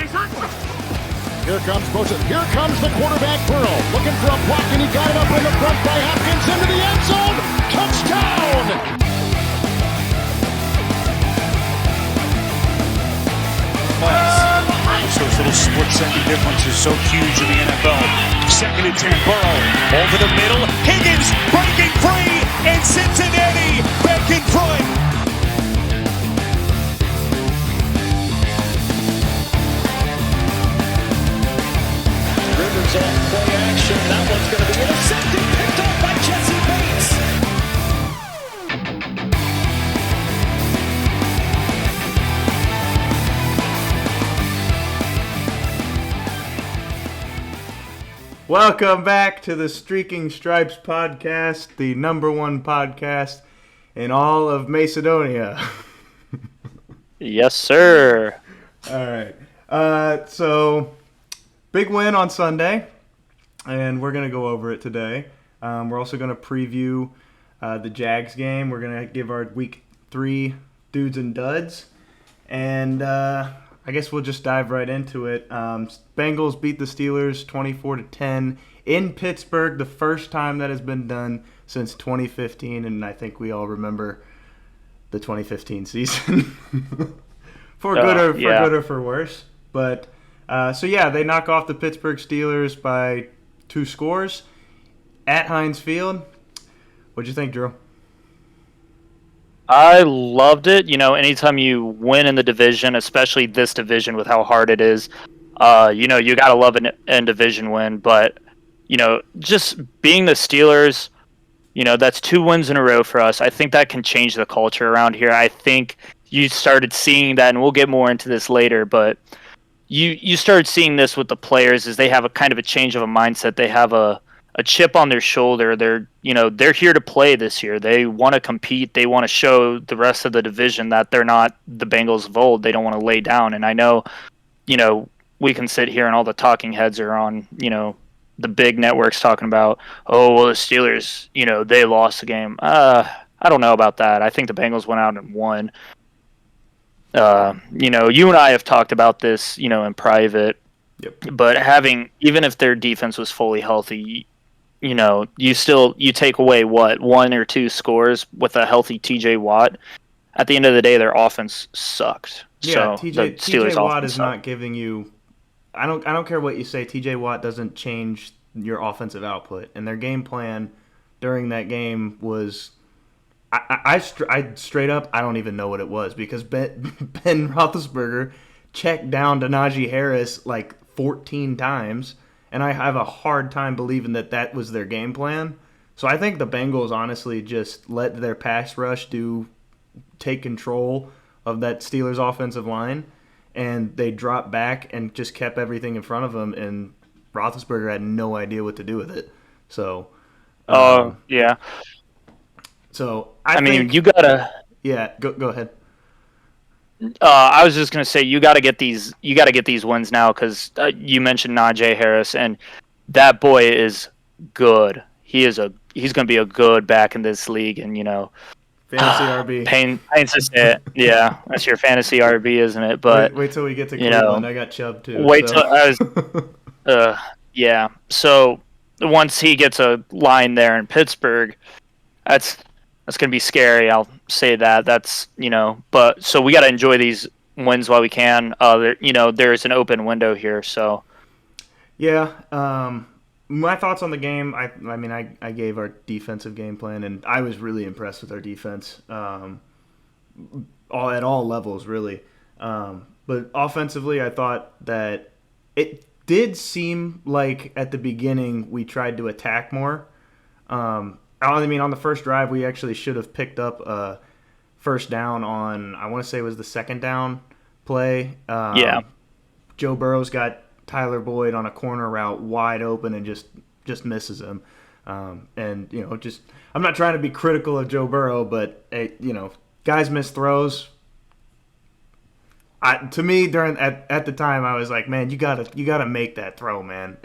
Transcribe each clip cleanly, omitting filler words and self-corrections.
Here comes Bosa. Here comes the quarterback, Burrow. Looking for a block, and he got it up in the front by Hopkins into the end zone. Touchdown! Those little split-second differences so huge in the NFL. 2nd and 10, Burrow over the middle. Higgins breaking free, and Cincinnati back in front. Rivers off play action. That one's going to be intercepted, picked off by Jesse Bates. Welcome back to the Streaking Stripes podcast, the #1 podcast in all of Macedonia. Yes, sir. All right. So, big win on Sunday, and we're going to go over it today. We're also going to preview the Jags game. We're going to give our Week 3 dudes and duds, and I guess we'll just dive right into it. Bengals beat the Steelers 24-10 in Pittsburgh, the first time that has been done since 2015, and I think we all remember the 2015 season for good or for worse. But they knock off the Pittsburgh Steelers by 2 scores at Heinz Field. What'd you think, Drew? I loved it. You know, anytime you win in the division, especially this division with how hard it is, you got to love an division win. But, just being the Steelers, that's 2 wins in a row for us. I think that can change the culture around here. I think you started seeing that, and we'll get more into this later, but you started seeing this with the players as they have a kind of a change of a mindset. They have a chip on their shoulder. They're here to play this year. They want to compete. They want to show the rest of the division that they're not the Bengals of old. They don't want to lay down. And I know, we can sit here and all the talking heads are on, the big networks talking about, oh, well, the Steelers, they lost the game. I don't know about that. I think the Bengals went out and won. You and I have talked about this, in private. Yep. But even if their defense was fully healthy, you take away 1 or 2 scores with a healthy TJ Watt. At the end of the day, their offense sucked. Yeah, so TJ Watt is not giving you. I don't care what you say. TJ Watt doesn't change your offensive output, and their game plan during that game was. I straight up, I don't even know what it was because Ben Roethlisberger checked down to Najee Harris like 14 times, and I have a hard time believing that was their game plan. So I think the Bengals honestly just let their pass rush take control of that Steelers offensive line, and they dropped back and just kept everything in front of them, and Roethlisberger had no idea what to do with it. So, yeah. So I mean, you gotta. Yeah, go ahead. I was just gonna say you gotta get these wins now because you mentioned Najee Harris and that boy is good. He's gonna be a good back in this league, and fantasy RB. Pains to say it. Yeah, that's your fantasy RB, isn't it? But wait till we get to Cleveland. I got Chubb too. Till I was. Yeah. So once he gets a line there in Pittsburgh, that's going to be scary. I'll say that. That's, but so we got to enjoy these wins while we can. There's an open window here. So, yeah. My thoughts on the game. I gave our defensive game plan, and I was really impressed with our defense. At all levels, really. But offensively, I thought that it did seem like at the beginning we tried to attack more. On the first drive, we actually should have picked up a first down on, I want to say it was the second down play. Joe Burrow's got Tyler Boyd on a corner route wide open and just misses him. I'm not trying to be critical of Joe Burrow, but guys miss throws. To me, at the time, I was like, man, you gotta make that throw, man.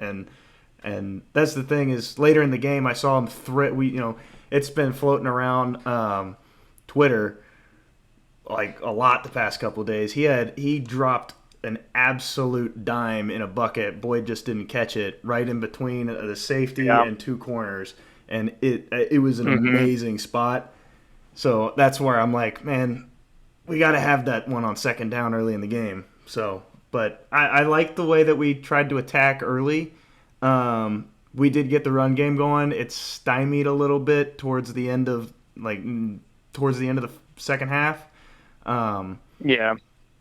And that's the thing is later in the game, I saw him it's been floating around Twitter like a lot the past couple of days. He dropped an absolute dime in a bucket. Boyd just didn't catch it right in between the safety and two corners, and it was an amazing spot. So that's where I'm like, man, we got to have that one on second down early in the game. So, but I like the way that we tried to attack early. We did get the run game going. It's stymied a little bit towards the end of the second half.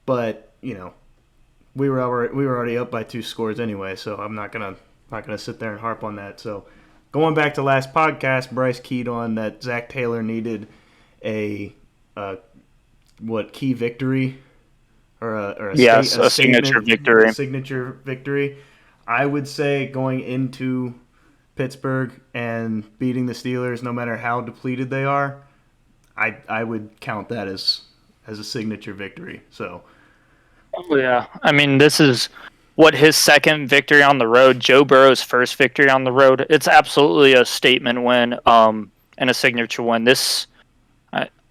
But we were already up by 2 scores anyway, so I'm not gonna sit there and harp on that. So going back to last podcast, Bryce keyed on that Zach Taylor needed a key victory or a signature victory. Signature victory. I would say going into Pittsburgh and beating the Steelers, no matter how depleted they are, I would count that as a signature victory. So, yeah, I mean, this is his second victory on the road. Joe Burrow's first victory on the road. It's absolutely a statement win, and a signature win.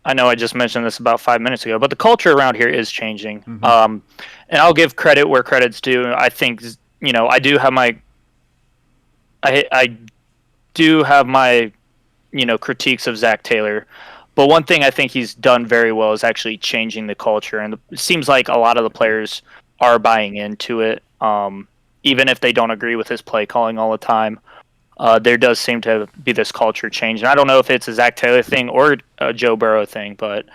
I know I just mentioned this about 5 minutes ago, but the culture around here is changing. And I'll give credit where credit's due. I think I do have my critiques of Zach Taylor. But one thing I think he's done very well is actually changing the culture, and it seems like a lot of the players are buying into it, even if they don't agree with his play calling all the time. There does seem to be this culture change, and I don't know if it's a Zach Taylor thing or a Joe Burrow thing, but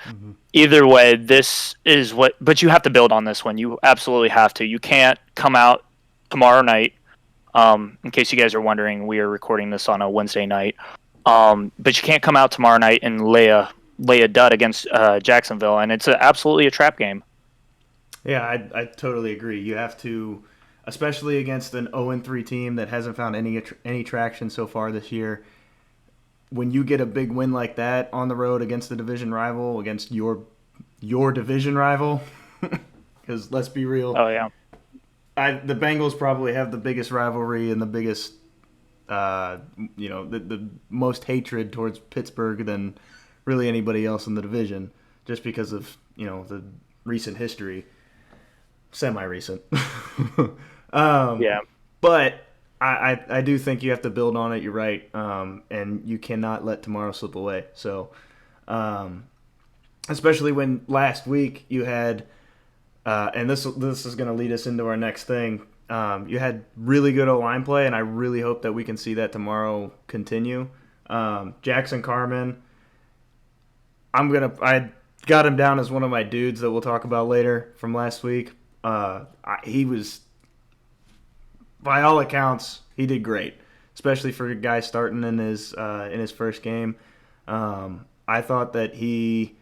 either way, this is what. But you have to build on this one. You absolutely have to. You can't come out tomorrow night. In case you guys are wondering, we are recording this on a Wednesday night. But you can't come out tomorrow night and lay a dud against Jacksonville, and it's absolutely a trap game. Yeah, I totally agree. You have to, especially against an 0-3 team that hasn't found any traction so far this year. When you get a big win like that on the road against the division rival, against your division rival, because let's be real. Oh yeah. The Bengals probably have the biggest rivalry and the biggest. The most hatred towards Pittsburgh than really anybody else in the division, just because of the recent history, semi-recent. But I do think you have to build on it. You're right, and you cannot let tomorrow slip away. So, especially when last week you had, and this is going to lead us into our next thing. You had really good O-line play, and I really hope that we can see that tomorrow continue. Jackson Carman, I got him down as one of my dudes that we'll talk about later from last week. He was, by all accounts, he did great, especially for a guy starting in his first game. I thought that he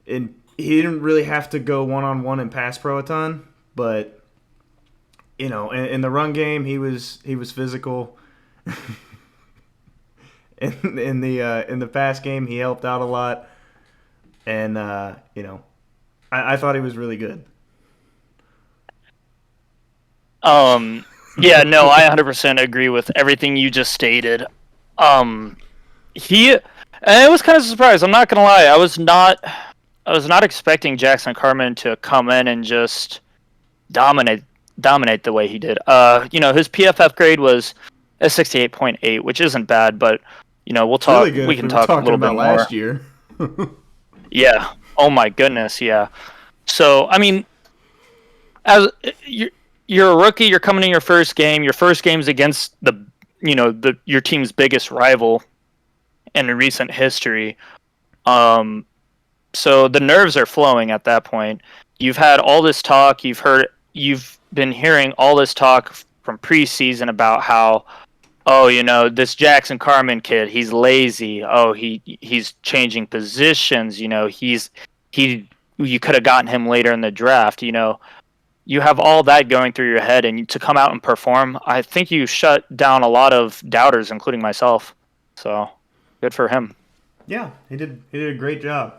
didn't really have to go one-on-one in pass pro a ton, but in the run game, he was physical. in the pass game, he helped out a lot, and I thought he was really good. Yeah, no, I 100% agree with everything you just stated. And it was kind of a surprise. I'm not gonna lie, I was not expecting Jackson Carman to come in and just dominate the way he did. His PFF grade was a 68.8, which isn't bad, but we'll talk. Really good. We can talk a little bit more. Last year. Yeah. Oh my goodness. Yeah. So I mean, as you're a rookie, you're coming in your first game. Your first game's against your team's biggest rival in recent history. So the nerves are flowing at that point. You've had all this talk. You've been hearing all this talk from preseason about how, this Jackson Carman kid, he's lazy. Oh, he's changing positions. You could have gotten him later in the draft. You have all that going through your head, and to come out and perform, I think you shut down a lot of doubters, including myself. So, good for him. Yeah, he did a great job.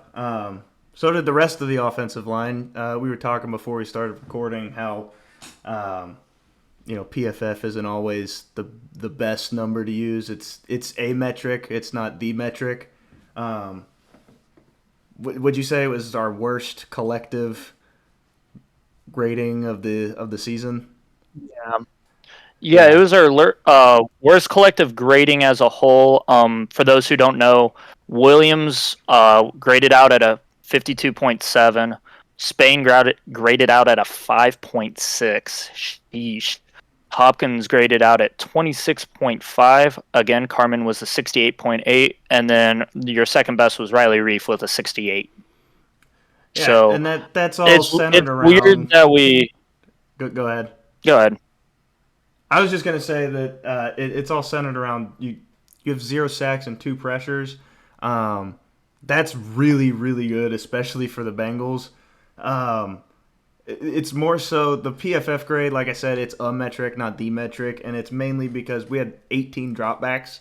So did the rest of the offensive line. We were talking before we started recording how, PFF isn't always the best number to use. It's a metric. It's not the metric. Would you say it was our worst collective grading of the season. Yeah, it was our worst collective grading as a whole. For those who don't know, Williams graded out at a 52.7. Spain graded out at a 5.6. Sheesh. Hopkins graded out at 26.5. Again, Carmen was a 68.8. And then your second best was Riley Reef with a 68. Yeah, so and that's all centered around. It's weird that we... Go ahead. Go ahead. I was just going to say that it's all centered around you have 0 sacks and 2 pressures. That's really, really good, especially for the Bengals. It's more so the PFF grade, like I said, it's a metric, not the metric, and it's mainly because we had 18 dropbacks.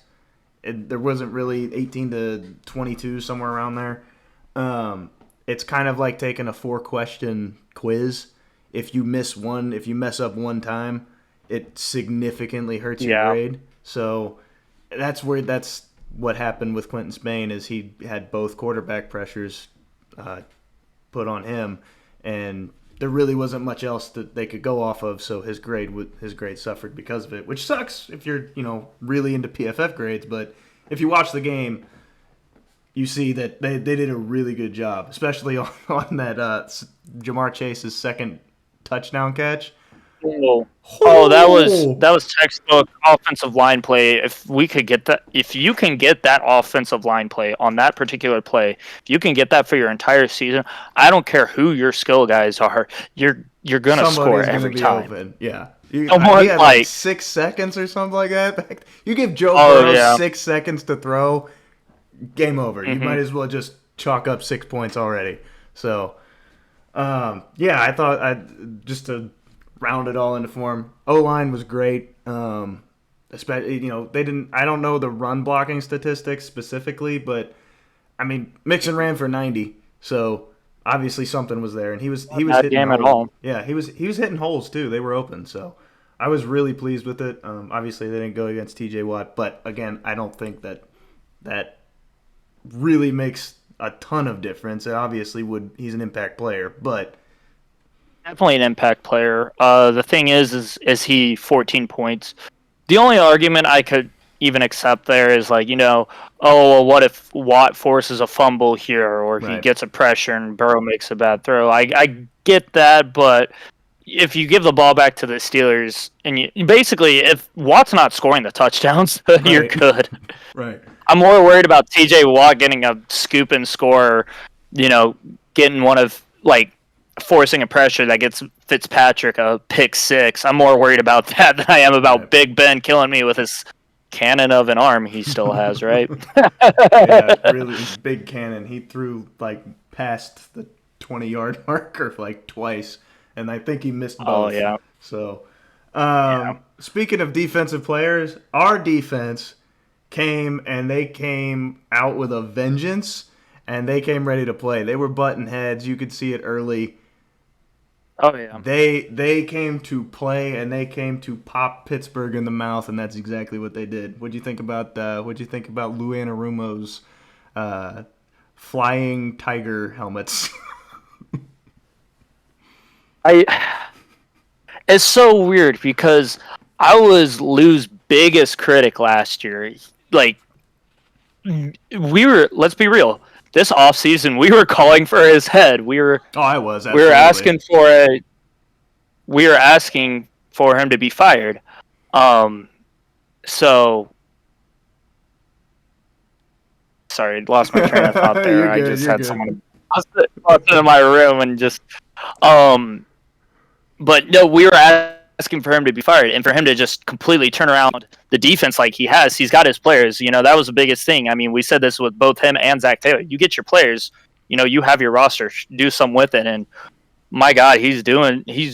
There wasn't really 18 to 22, somewhere around there. It's kind of like taking a 4-question quiz. If you mess up one time, it significantly hurts your grade. So that's what happened with Quentin Spain is he had both quarterback pressures put on him, and there really wasn't much else that they could go off of. So his grade suffered because of it, which sucks if you're really into PFF grades. But if you watch the game, you see that they did a really good job, especially on that Jamar Chase's second touchdown catch. Oh, that was textbook offensive line play. If you can get that offensive line play on that particular play, if you can get that for your entire season, I don't care who your skill guys are, you're gonna score every time. Open. Yeah, he had like 6 seconds or something like that. You give Joe Burrow 6 seconds to throw, game over. You might as well just chalk up 6 points already. So, I thought just to round it all into form. O-line was great. Especially, they didn't. I don't know the run blocking statistics specifically, but I mean, Mixon ran for 90, so obviously something was there, and he was hitting game holes. At all. Yeah, he was hitting holes too. They were open, so I was really pleased with it. Obviously, they didn't go against T.J. Watt, but again, I don't think that really makes a ton of difference. It obviously he's an impact player, but. Definitely an impact player. The thing is he 14 points? The only argument I could even accept there is like, what if Watt forces a fumble here or he gets a pressure and Burrow makes a bad throw? I get that, but if you give the ball back to the Steelers and you basically, if Watt's not scoring the touchdowns, you're good. Right. I'm more worried about TJ Watt getting a scoop and score, getting one of forcing a pressure that gets Fitzpatrick a pick 6. I'm more worried about that than I am about Big Ben killing me with his cannon of an arm he still has, right? Yeah, really big cannon. He threw past the 20-yard marker twice, and I think he missed both. Oh, yeah. So, speaking of defensive players, our defense came out with a vengeance, and they came ready to play. They were butting heads. You could see it early. Oh yeah. They came to play, and they came to pop Pittsburgh in the mouth, and that's exactly what they did. What'd you think about Lou Anarumo's flying tiger helmets? It's so weird because I was Lou's biggest critic last year. Let's be real. This offseason, we were calling for his head. I was. Absolutely. We were asking for him to be fired. So sorry, lost my train of thought there. I just had someone in my room and just but no, we were asking for him to be fired and for him to just completely turn around the defense like he has. He's got his players. That was the biggest thing. I mean, we said this with both him and Zach Taylor. You get your players, you have your roster, do some with it. And my God, he's doing it.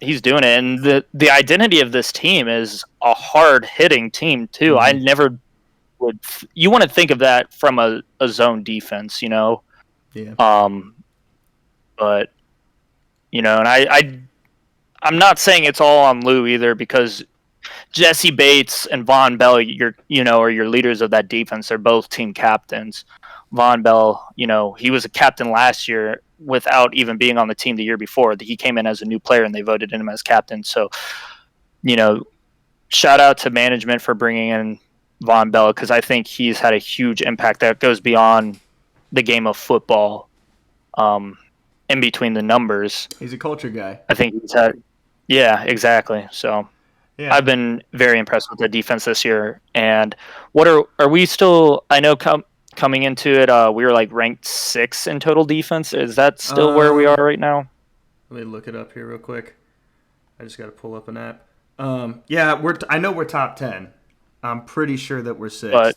And the identity of this team is a hard hitting team too. Mm-hmm. I never would, you want to think of that from a zone defense, Yeah. But, and I'm not saying it's all on Lou either, because Jesse Bates and Von Bell, are your leaders of that defense. They're both team captains. Von Bell, he was a captain last year without even being on the team the year before. He came in as a new player and they voted him as captain. So, shout out to management for bringing in Von Bell, because I think he's had a huge impact that goes beyond the game of football. In between the numbers, He's a culture guy. I think he's had. Yeah, exactly. So Yeah. I've been very impressed with the defense this year. And what are we still? I know coming into it, we were like ranked 6th in total defense. Is that still where we are right now? Let me look it up here real quick. I just got to pull up an app. Yeah, I know we're top 10. I'm pretty sure that we're 6th.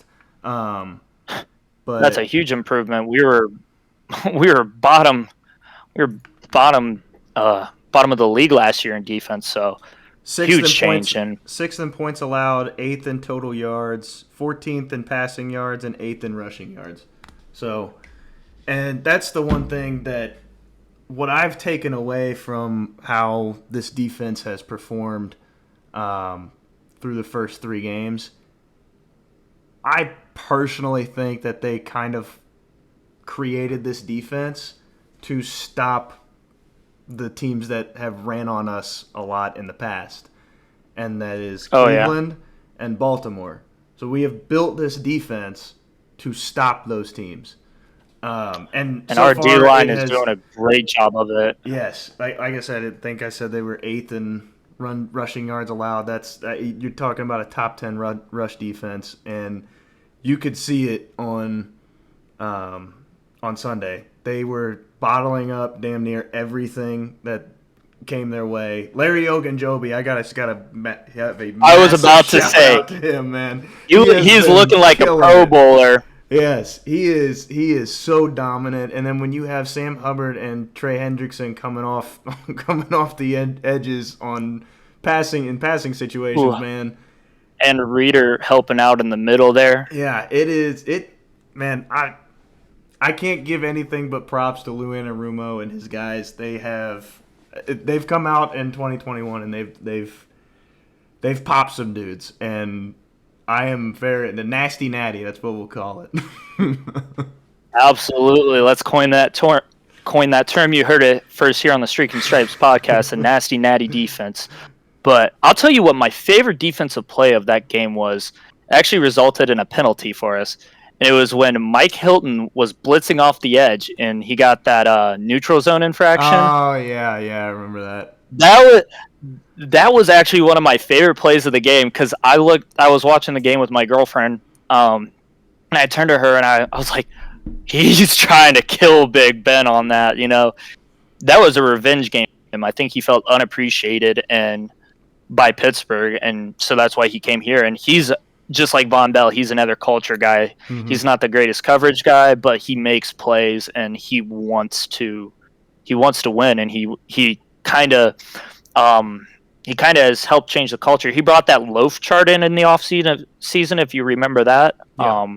But that's a huge improvement. We were bottom. We were bottom of the league last year in defense. So huge change. And 6th in points allowed, 8th in total yards, 14th in passing yards, and 8th in rushing yards. So, and that's the one thing that what I've taken away from how this defense has performed through the first 3 games. I personally think that they kind of created this defense to stop the teams that have ran on us a lot in the past, and that is Cleveland and Baltimore. So we have built this defense to stop those teams. And so our far D-line is doing a great job of it. Yes. Like I said, I think I said they were 8th in rushing yards allowed. That's you're talking about a top 10 rush defense, and you could see it on Sunday. They were bottling up damn near everything that came their way. Larry Ogunjobi, I gotta have a I was about to shout say out to him, man. He's looking like a Pro Bowler. Yes, he is. He is so dominant. And then when you have Sam Hubbard and Trey Hendrickson coming off the edges on passing situations, man. And Reeder helping out in the middle there. Yeah, it is. Man, I can't give anything but props to Lou Anarumo and his guys. They've come out in 2021 and they've popped some dudes, and I am the nasty natty. That's what we'll call it. Absolutely. Let's coin that term. You heard it first here on the Streak and Stripes podcast, a nasty natty defense. But I'll tell you what my favorite defensive play of that game was. It actually resulted in a penalty for us. And it was when Mike Hilton was blitzing off the edge, and he got that neutral zone infraction. Oh, yeah, I remember that. That was actually one of my favorite plays of the game, because I was watching the game with my girlfriend, and I turned to her and I was like, he's trying to kill Big Ben on that. That was a revenge game. I think he felt unappreciated by Pittsburgh, and so that's why he came here. And he's just like Von Bell. He's another culture guy. Mm-hmm. He's not the greatest coverage guy, but he makes plays and he wants to win. And he kind of has helped change the culture. He brought that loaf chart in the off season, if you remember that. Yeah.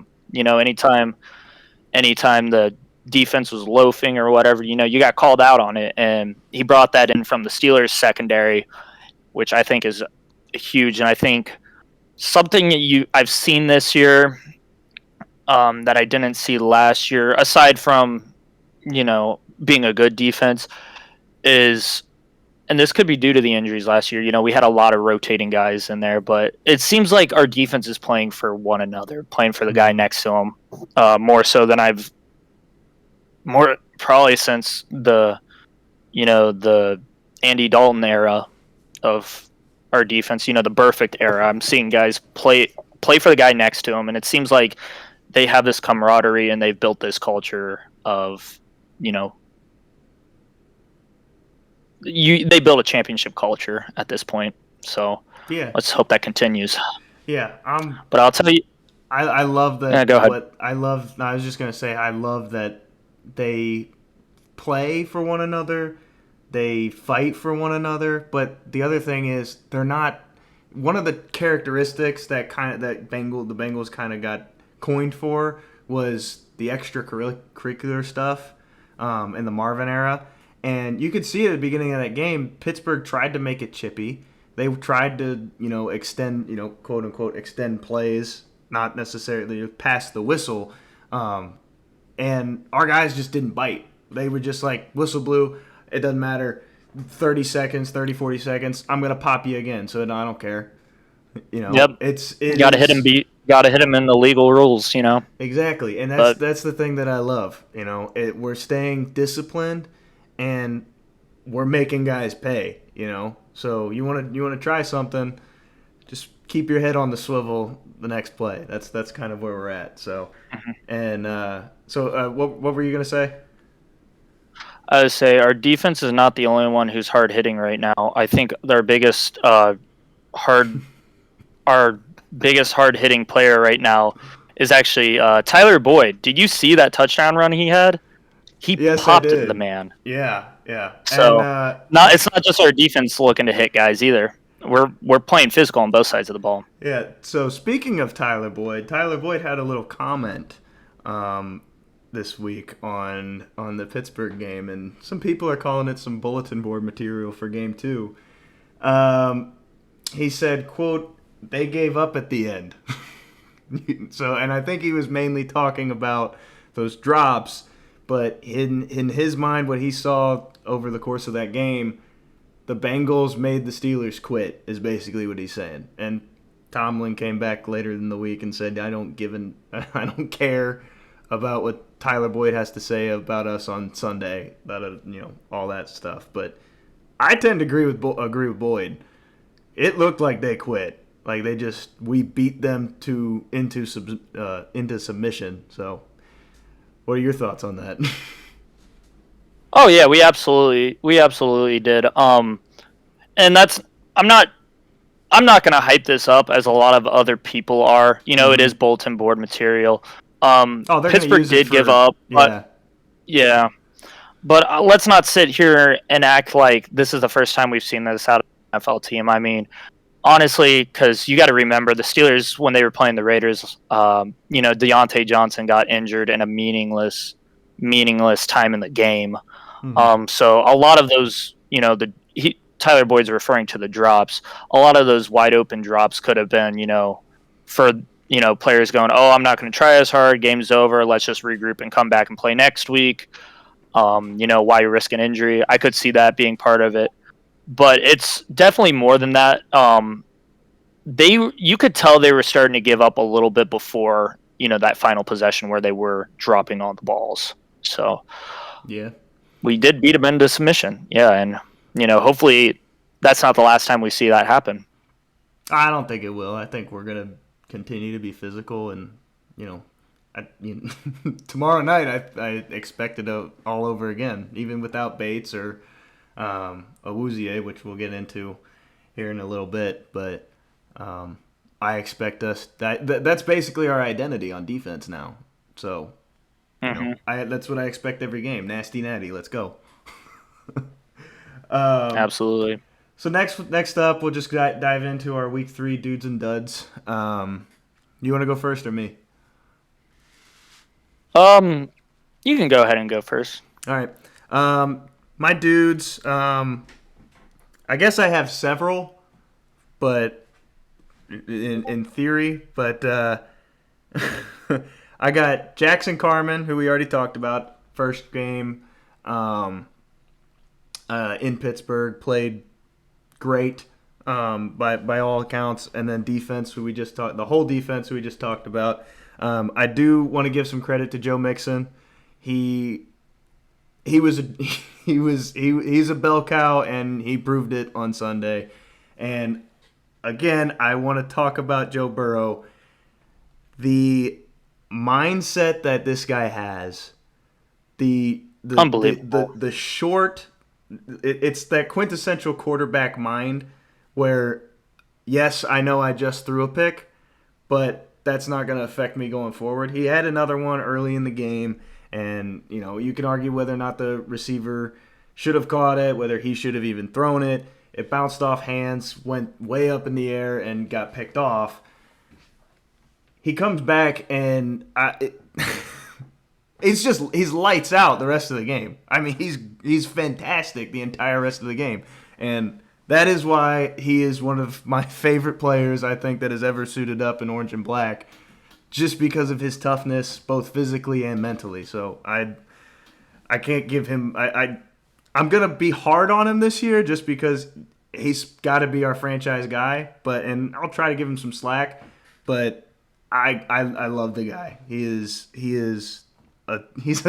Anytime the defense was loafing or whatever, you got called out on it, and he brought that in from the Steelers secondary, which I think is huge. And I think something I've seen this year that I didn't see last year, aside from being a good defense, is, and this could be due to the injuries last year, we had a lot of rotating guys in there, but it seems like our defense is playing for one another, playing for the guy next to him, more so than probably since the Andy Dalton era of our defense, the perfect era. I'm seeing guys play for the guy next to him, and it seems like they have this camaraderie and they've built this culture of, they build a championship culture at this point. So yeah, let's hope that continues. Yeah. But I'll tell you, I love that. Yeah, go ahead. I was just going to say, I love that they play for one another. They fight for one another. But the other thing is, they're not, one of the characteristics that the Bengals kind of got coined for was the extracurricular stuff in the Marvin era. And you could see at the beginning of that game, Pittsburgh tried to make it chippy. They tried to, extend, quote unquote, extend plays, not necessarily pass the whistle. And our guys just didn't bite. They were just like, whistle blew, it doesn't matter, 30 seconds, 30, 40 seconds, I'm going to pop you again, so no, I don't care. Yep. It Got to hit him. Got to hit him in the legal rules. Exactly, and But that's the thing that I love. We're staying disciplined, and we're making guys pay. So you want to try something, just keep your head on the swivel the next play. That's kind of where we're at. So, and what were you gonna say? I would say our defense is not the only one who's hard hitting right now. I think our biggest hard hitting player right now is actually Tyler Boyd. Did you see that touchdown run he had? He popped the man. Yeah. So and, it's not just our defense looking to hit guys either. We're playing physical on both sides of the ball. Yeah. So speaking of Tyler Boyd had a little comment this week on the Pittsburgh game, and some people are calling it some bulletin board material for Game 2. He said, quote, "They gave up at the end." And I think he was mainly talking about those drops, but in his mind, what he saw over the course of that game, the Bengals made the Steelers quit, is basically what he's saying. And Tomlin came back later in the week and said, I don't care about what Tyler Boyd has to say about us on Sunday, about all that stuff. But I tend to agree with Boyd. It looked like they quit. Like we beat them into submission. So, what are your thoughts on that? Oh yeah, we absolutely did. And I'm not gonna hype this up as a lot of other people are. It is bulletin board material. Pittsburgh did give up, but yeah. But let's not sit here and act like this is the first time we've seen this out of an NFL team. I mean, honestly, because you got to remember the Steelers, when they were playing the Raiders, Deontay Johnson got injured in a meaningless time in the game. Mm-hmm. So a lot of those, Tyler Boyd's referring to the drops. A lot of those wide open drops could have been, for players going, oh, I'm not going to try as hard. Game's over. Let's just regroup and come back and play next week. Why you risk an injury? I could see that being part of it, but it's definitely more than that. You could tell they were starting to give up a little bit before, that final possession where they were dropping all the balls. So, yeah, we did beat them into submission. Yeah, and hopefully that's not the last time we see that happen. I don't think it will. I think we're gonna continue to be physical, and tomorrow night I expect it all over again, even without Bates or Awuzie, which we'll get into here in a little bit. But I expect us that's basically our identity on defense now. So that's what I expect every game. Nasty natty, let's go. Absolutely. So next up, we'll just dive into our Week 3 dudes and duds. You want to go first or me? You can go ahead and go first. All right. My dudes, I guess I have several, but in theory, but I got Jackson Carman, who we already talked about, first game in Pittsburgh, played great by all accounts, and then defense, the whole defense we just talked about. I do want to give some credit to Joe Mixon. He's a bell cow, and he proved it on Sunday. And again, I want to talk about Joe Burrow. The mindset that this guy has, unbelievable. The short, it's that quintessential quarterback mind where, yes, I know I just threw a pick, but that's not going to affect me going forward. He had another one early in the game, and you can argue whether or not the receiver should have caught it, whether he should have even thrown it. It bounced off hands, went way up in the air, and got picked off. He comes back, and he's lights out the rest of the game. I mean, he's fantastic the entire rest of the game, and that is why he is one of my favorite players, I think, that has ever suited up in orange and black, just because of his toughness, both physically and mentally. So I can't give him. I'm gonna be hard on him this year just because he's got to be our franchise guy. And I'll try to give him some slack. But I love the guy. He's a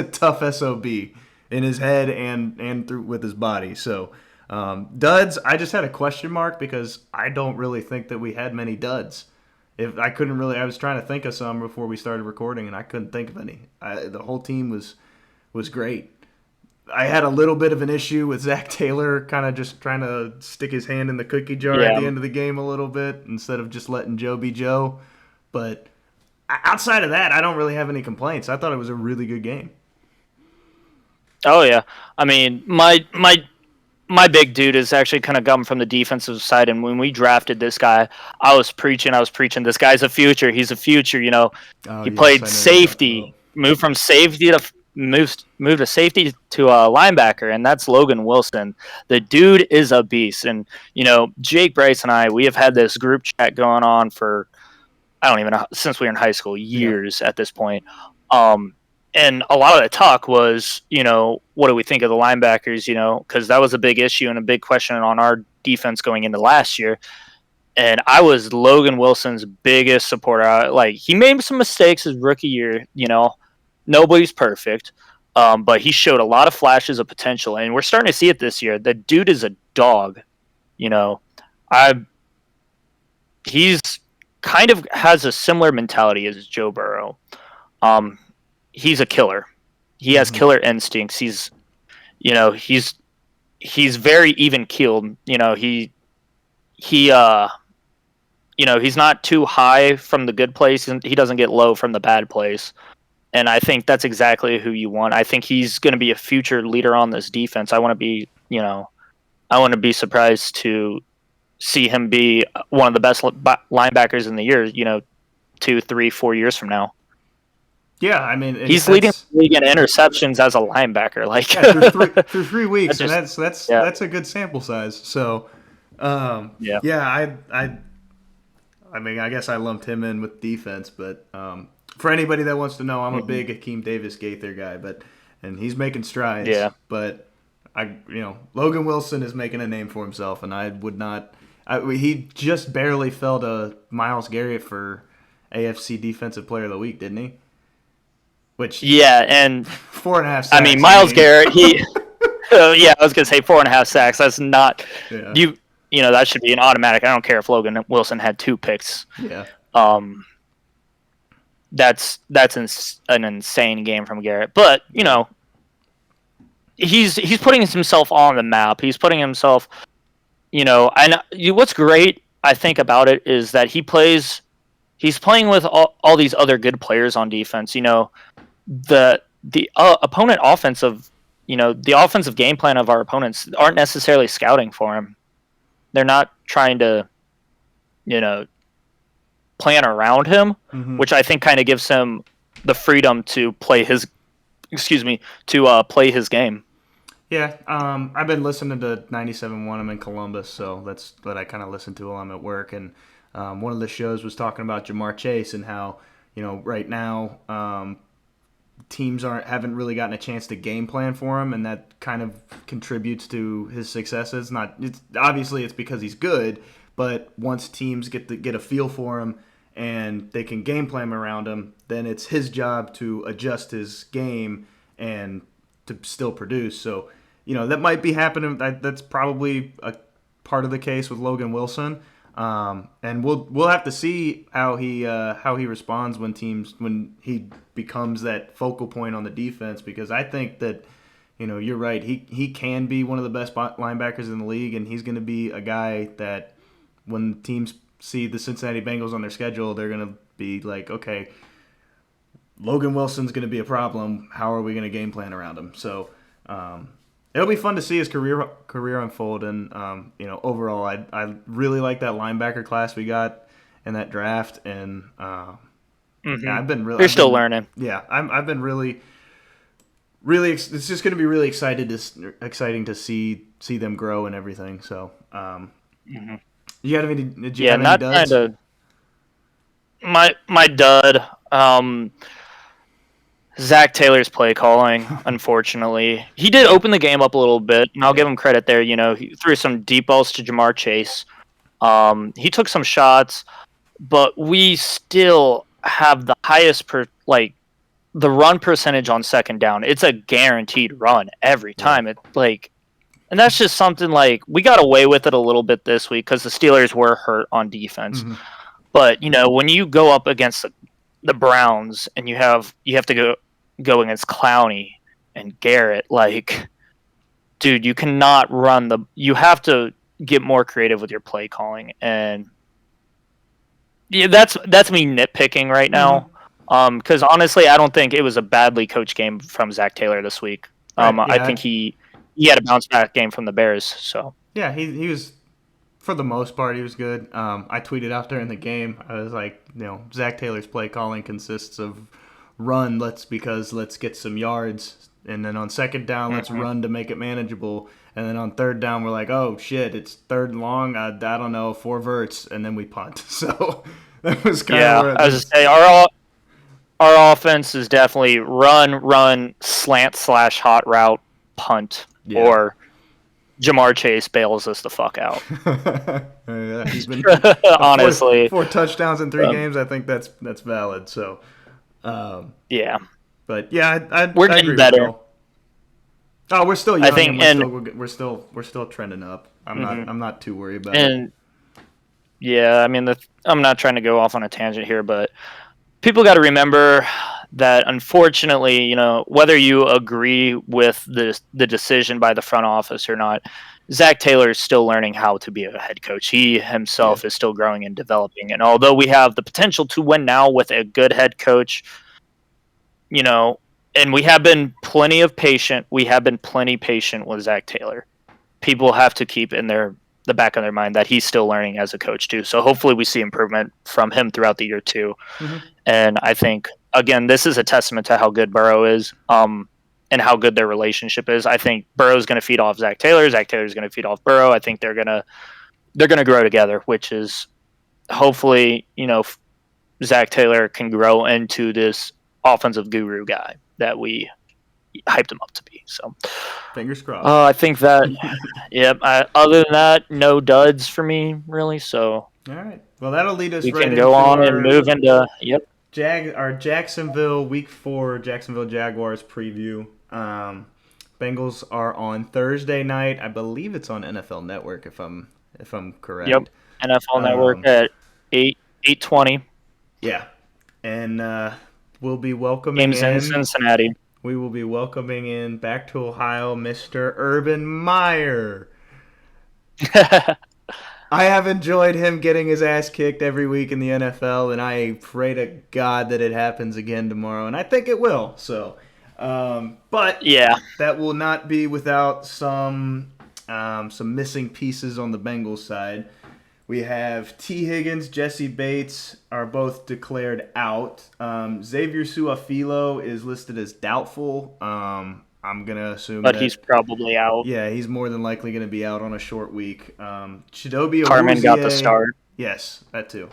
tough SOB in his head and through with his body. So duds, I just had a question mark because I don't really think that we had many duds. I was trying to think of some before we started recording, and I couldn't think of any. The whole team was great. I had a little bit of an issue with Zach Taylor kind of just trying to stick his hand in the cookie jar at the end of the game a little bit instead of just letting Joe be Joe. But outside of that, I don't really have any complaints. I thought it was a really good game. Oh yeah, I mean my big dude is actually kind of come from the defensive side, and when we drafted this guy, I was preaching. This guy's a future. He's a future. He played safety, moved from safety to moved to safety to a linebacker, and that's Logan Wilson. The dude is a beast, and Jake Bryce and I, we have had this group chat going on for I don't even know since we were in high school, years at this point. And a lot of the talk was, what do we think of the linebackers, because that was a big issue and a big question on our defense going into last year. And I was Logan Wilson's biggest supporter. He made some mistakes his rookie year, nobody's perfect, but he showed a lot of flashes of potential, and we're starting to see it this year. The dude is a dog, he's kind of has a similar mentality as Joe Burrow. He's a killer. He has killer instincts. He's very even keeled. He's not too high from the good place, and he doesn't get low from the bad place. And I think that's exactly who you want. I think he's going to be a future leader on this defense. I want to be surprised to see him be one of the best linebackers in the year. 2, 3, 4 years from now. Yeah, I mean he's leading the league in interceptions as a linebacker. Through 3 weeks, and that's a good sample size. So, I mean, I guess I lumped him in with defense, but for anybody that wants to know, I'm a big Hakeem Davis Gaither guy, and he's making strides. Yeah. But Logan Wilson is making a name for himself, and I would not. He just barely fell to Myles Garrett for AFC Defensive Player of the Week, didn't he? And 4.5 sacks. I mean, Myles Garrett, I was gonna say 4.5 sacks. That's not that should be an automatic. I don't care if Logan Wilson had 2 picks. Yeah. That's an insane game from Garrett. But he's putting himself on the map. He's putting himself. And what's great I think about it is that he's playing with all these other good players on defense. The opponent offensive, the offensive game plan of our opponents aren't necessarily scouting for him. They're not trying to, plan around him, which I think kind of gives him the freedom to play his, play his game. Yeah, I've been listening to 97.1. I'm in Columbus, so that's what I kind of listen to while I'm at work. And one of the shows was talking about Jamar Chase and how, right now teams haven't really gotten a chance to game plan for him, and that kind of contributes to his successes. Obviously it's because he's good, but once teams get a feel for him and they can game plan around him, then it's his job to adjust his game and to still produce. So, that might be happening. That's probably a part of the case with Logan Wilson. And we'll have to see how he responds when he becomes that focal point on the defense, because I think that you're right, he can be one of the best linebackers in the league, and he's going to be a guy that when teams see the Cincinnati Bengals on their schedule, they're going to be like, okay, Logan Wilson's going to be a problem. How are we going to game plan around him? So it'll be fun to see his career unfold. And overall, I really like that linebacker class we got in that draft. And I've been really. You're still learning. Yeah, I've been really. It's just going to be really exciting to see them grow and everything. So, you got any? Did you have any duds? My dud. Zach Taylor's play calling, unfortunately. He did open the game up a little bit, and I'll give him credit there. He threw some deep balls to Jamar Chase. He took some shots, but we still have the highest the run percentage on second down. It's a guaranteed run every time. And that's just something we got away with it a little bit this week because the Steelers were hurt on defense. Mm-hmm. But when you go up against the Browns and you have to go against Clowney and Garrett, dude, you cannot run you have to get more creative with your play calling. And yeah, that's me nitpicking right now. Because honestly, I don't think it was a badly coached game from Zach Taylor this week. I think he had a bounce back game from the Bears. So yeah, he was, for the most part, he was good. I tweeted out during the game. I was like, Zach Taylor's play calling consists of run, let's get some yards, and then on second down, let's run to make it manageable, and then on third down, we're like, oh shit, it's third and long. I don't know, 4 verts, and then we punt. So that was kind of I was just say our offense is definitely run, slant / hot route, punt, or Jamar Chase bails us the fuck out. Yeah, he's been honestly 4 touchdowns in 3 games. I think that's valid. So, yeah, but yeah, we're I getting agree better. with Oh, we're still young. I think, we're still trending up. I'm not too worried about it. Yeah, I mean, I'm not trying to go off on a tangent here, but people got to remember that unfortunately, whether you agree with the decision by the front office or not, Zach Taylor is still learning how to be a head coach. He himself is still growing and developing. And although we have the potential to win now with a good head coach, and we have been plenty patient with Zach Taylor. People have to keep in the back of their mind that he's still learning as a coach too. So hopefully we see improvement from him throughout the year too. Mm-hmm. And I think, again, this is a testament to how good Burrow is, and how good their relationship is. I think Burrow's going to feed off Zach Taylor. Zach Taylor's going to feed off Burrow. I think they're going to grow together, which is hopefully, Zach Taylor can grow into this offensive guru guy that we hyped him up to be. So fingers crossed. I think that, yep. Other than that, no duds for me really. So all right. Well, that'll lead us. We can go on and move into our Jacksonville Week 4 Jacksonville Jaguars preview. Bengals are on Thursday night. I believe it's on NFL Network if I'm correct. Yep. NFL Network at 8:20. Yeah. And we'll be welcoming games in Cincinnati. We will be welcoming in back to Ohio Mr. Urban Meyer. I have enjoyed him getting his ass kicked every week in the NFL, and I pray to God that it happens again tomorrow, and I think it will. So, but yeah, that will not be without some missing pieces on the Bengals side. We have T. Higgins, Jesse Bates are both declared out. Xavier Su'a-Filo is listed as doubtful. I'm going to assume but he's probably out. Yeah, he's more than likely going to be out on a short week. Chidobe Carmen Awuzie, got the start. Yes, that too.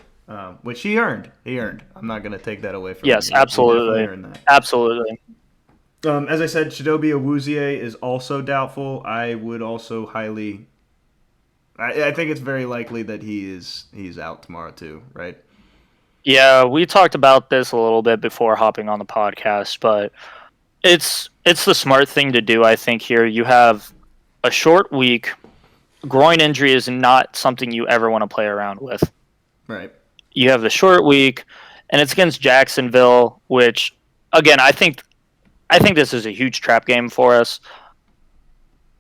Which he earned. I'm not going to take that away from him. Yes, absolutely. Absolutely. As I said, Chidobe Awuzie is also doubtful. I would also highly... I think it's very likely that he's out tomorrow too, right? Yeah, we talked about this a little bit before hopping on the podcast, but it's the smart thing to do, I think, here. You have a short week. Groin injury is not something you ever want to play around with. Right. You have the short week, and it's against Jacksonville, which, again, I think this is a huge trap game for us.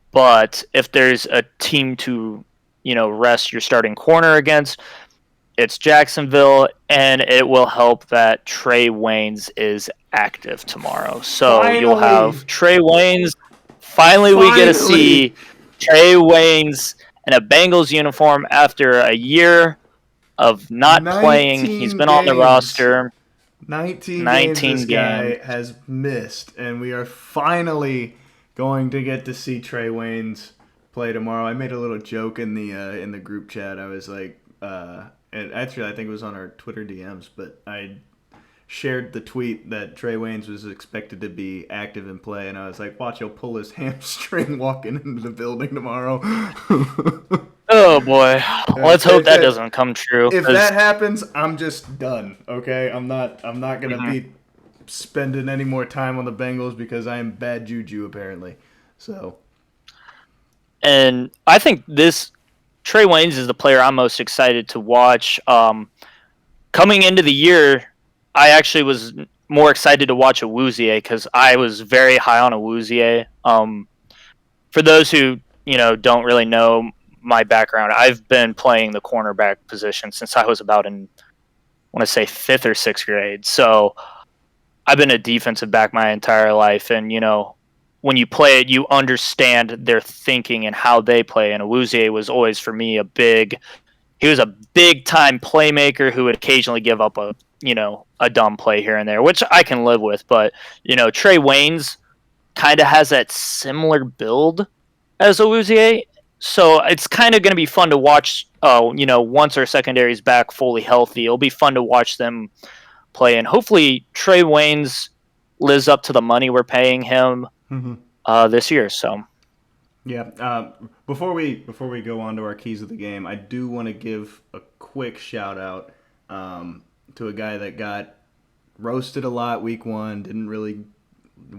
But if there's a team to rest your starting corner against, it's Jacksonville, and it will help that Trey Waynes is active tomorrow. So you'll have Trey Waynes. Finally, we get to see Trey Waynes in a Bengals uniform after a year of not playing. He's been on the roster. 19 games this guy has missed, and we are finally going to get to see Trey Waynes play tomorrow. I made a little joke in the group chat. I was like, and actually I think it was on our Twitter DMs, but I shared the tweet that Trey Waynes was expected to be active in play, and I was like, watch, he'll pull his hamstring walking into the building tomorrow. Oh boy, let's hope that doesn't come true. If that happens, I'm just done. Okay, I'm not gonna be spending any more time on the Bengals because I am bad juju apparently. So, and I think Trey Waynes is the player I'm most excited to watch. Coming into the year, I actually was more excited to watch Awuzie because I was very high on Awuzie. For those who don't really know my background, I've been playing the cornerback position since I was about in, I want to say, 5th or 6th grade. So I've been a defensive back my entire life, and when you play it, you understand their thinking and how they play. And Awuzie was always for me he was a big time playmaker who would occasionally give up a dumb play here and there, which I can live with. But, Trey Waynes kind of has that similar build as Awuzie. So it's kind of going to be fun to watch, once our secondary is back fully healthy. It'll be fun to watch them play. And hopefully Trey Waynes lives up to the money we're paying him this year. So. Yeah. Before we go on to our keys of the game, I do want to give a quick shout out to a guy that got roasted a lot week 1.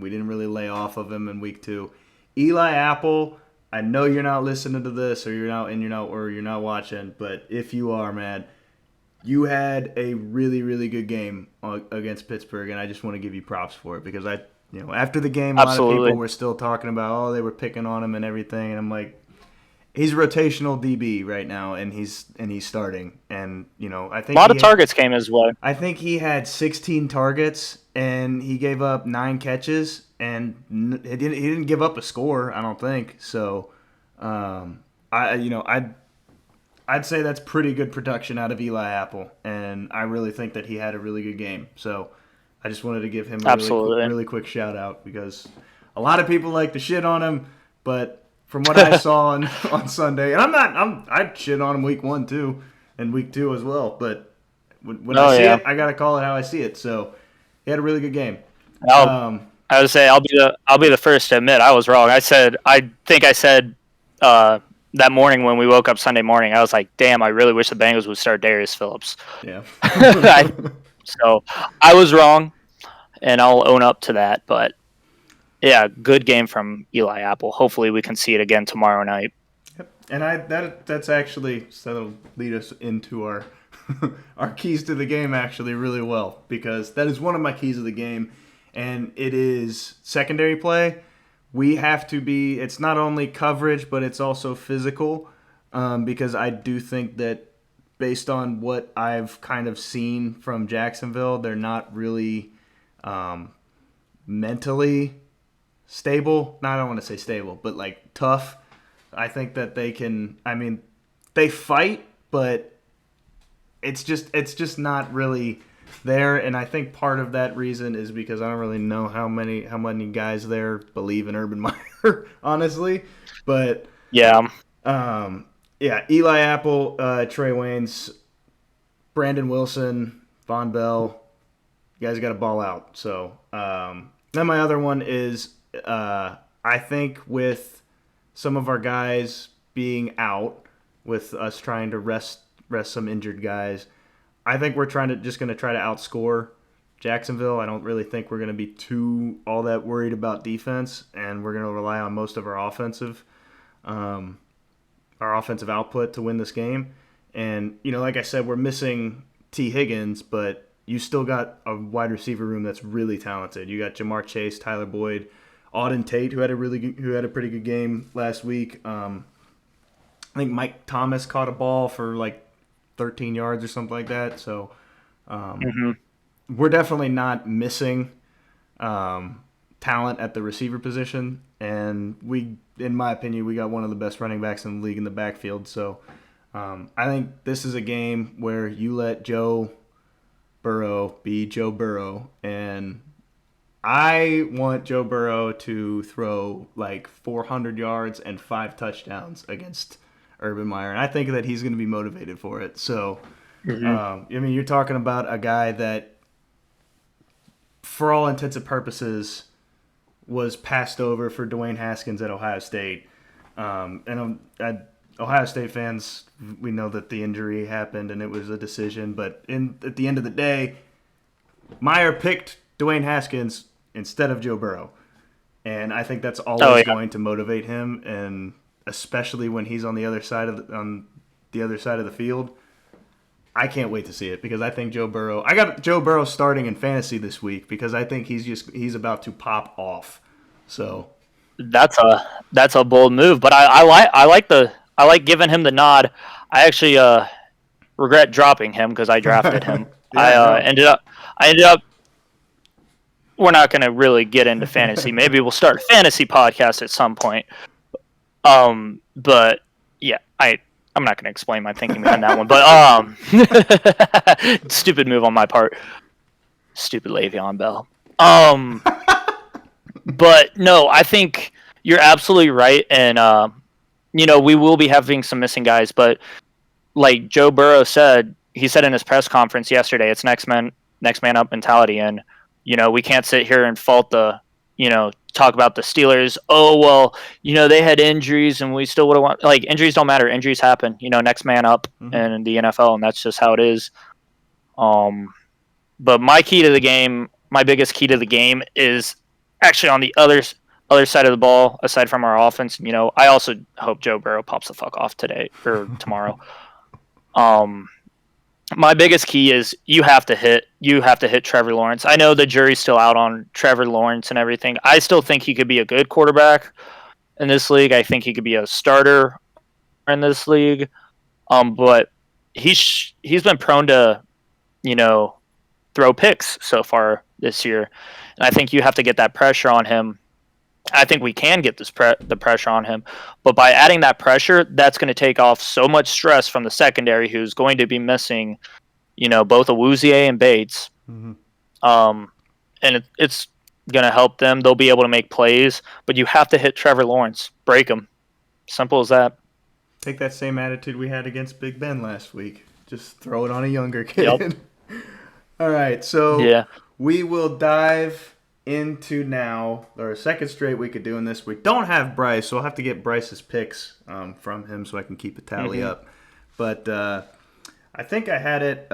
We didn't really lay off of him in week 2. Eli Apple. I know you're not listening to this, or you're not watching, but if you are, man, you had a really, really good game against Pittsburgh, and I just want to give you props for it because after the game, a lot of people were still talking about, they were picking on him and everything, and I'm like, he's a rotational DB right now, and he's starting, and I think a lot of targets came his way. I think he had 16 targets, and he gave up 9 catches, and he didn't give up a score, I don't think. So, I'd say that's pretty good production out of Eli Apple, and I really think that he had a really good game. So, I just wanted to give him a really quick shout out because a lot of people like to shit on him, but from what I saw on Sunday, and I'd shit on him week 1 too, and week 2 as well. But when I see it, I gotta call it how I see it. So he had a really good game. I would say I'll be the first to admit I was wrong. I think I said that morning when we woke up Sunday morning, I was like, damn, I really wish the Bengals would start Darius Phillips. Yeah. So I was wrong, and I'll own up to that. But yeah, good game from Eli Apple. Hopefully we can see it again tomorrow night. Yep. And that's actually, so that'll lead us into our our keys to the game actually really well, because that is one of my keys of the game, and it is secondary play. We have to be, it's not only coverage, but it's also physical, because I do think that based on what I've kind of seen from Jacksonville, they're not really mentally stable. No, I don't want to say stable, but like tough. I think that they can, they fight, but it's just not really there. And I think part of that reason is because I don't really know how many guys there believe in Urban Meyer, honestly. But yeah. Eli Apple, Trey Waynes, Brandon Wilson, Von Bell, you guys got to ball out. So then my other one is I think with some of our guys being out, with us trying to rest some injured guys, I think we're going to try to outscore Jacksonville. I don't really think we're going to be all that worried about defense, and we're going to rely on most of our offensive output to win this game. And, like I said, we're missing T. Higgins, but you still got a wide receiver room that's really talented. You got Jamar Chase, Tyler Boyd, Auden Tate, who had a pretty good game last week. I think Mike Thomas caught a ball for like 13 yards or something like that. So we're definitely not missing talent at the receiver position. And in my opinion, we got one of the best running backs in the league in the backfield. So I think this is a game where you let Joe Burrow be Joe Burrow. And I want Joe Burrow to throw like 400 yards and 5 touchdowns against Urban Meyer. And I think that he's going to be motivated for it. So, you're talking about a guy that for all intents and purposes, was passed over for Dwayne Haskins at Ohio State. Ohio State fans, we know that the injury happened and it was a decision, but at the end of the day, Meyer picked Dwayne Haskins instead of Joe Burrow. And I think that's always going to motivate him, and especially when he's on the other side of the field. I can't wait to see it because I think I got Joe Burrow starting in fantasy this week because I think he's about to pop off. So that's a bold move, but I like giving him the nod. I actually regret dropping him because I drafted him. I ended up. We're not going to really get into fantasy. Maybe we'll start a fantasy podcast at some point. But yeah, I'm not going to explain my thinking behind that one. But stupid move on my part. Stupid Le'Veon Bell. But no, I think you're absolutely right, and we will be having some missing guys. But like Joe Burrow said, he said in his press conference yesterday, it's next man up mentality, and we can't sit here and fault talk about the Steelers. Oh, well, they had injuries and we still would have won. Like, injuries don't matter. Injuries happen. Next man up in the NFL, and that's just how it is. But my biggest key to the game is actually on the other side of the ball, aside from our offense. I also hope Joe Burrow pops the fuck off today or tomorrow. My biggest key is you have to hit Trevor Lawrence. I know the jury's still out on Trevor Lawrence and everything. I still think he could be a good quarterback in this league. I think he could be a starter in this league. But he's been prone to, throw picks so far this year. And I think you have to get that pressure on him. I think we can get the pressure on him, but by adding that pressure, that's going to take off so much stress from the secondary, who's going to be missing, both Awuzie and Bates. Mm-hmm. And it's going to help them. They'll be able to make plays, but you have to hit Trevor Lawrence, break him. Simple as that. Take that same attitude we had against Big Ben last week. Just throw it on a younger kid. Yep. All right, so we will dive into now our second straight week of doing this. We don't have Bryce, so I'll have to get Bryce's picks from him so I can keep a tally up. But I think I had it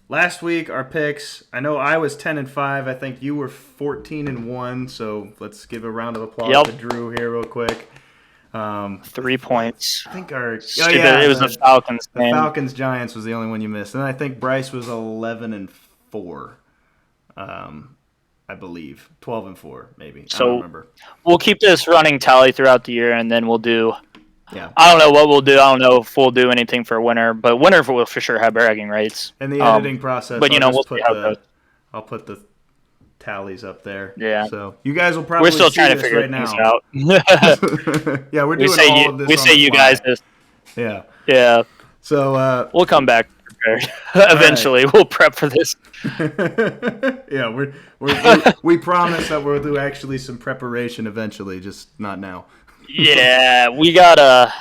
last week. Our picks. I know I was 10-5. I think you were 14-1. So let's give a round of applause to Drew here real quick. 3 points. I think it was the Falcons. The Falcons Giants was the only one you missed, and I think Bryce was 11-4. I believe 12-4, maybe. So I don't remember. We'll keep this running tally throughout the year, and then we'll do. Yeah. I don't know what we'll do. I don't know if we'll do anything for winner, but winner will for sure have bragging rights. And the editing process. But we'll see how it goes. I'll put the tallies up there. Yeah. So you guys will probably. We're still see trying to this figure right things now. out. Yeah, we're doing all of this. We say you guys. Yeah. Yeah. So we'll come back prepared. Eventually, we'll prep for this. Yeah, we promise that we'll do actually some preparation eventually, just not now. Yeah, we gotta.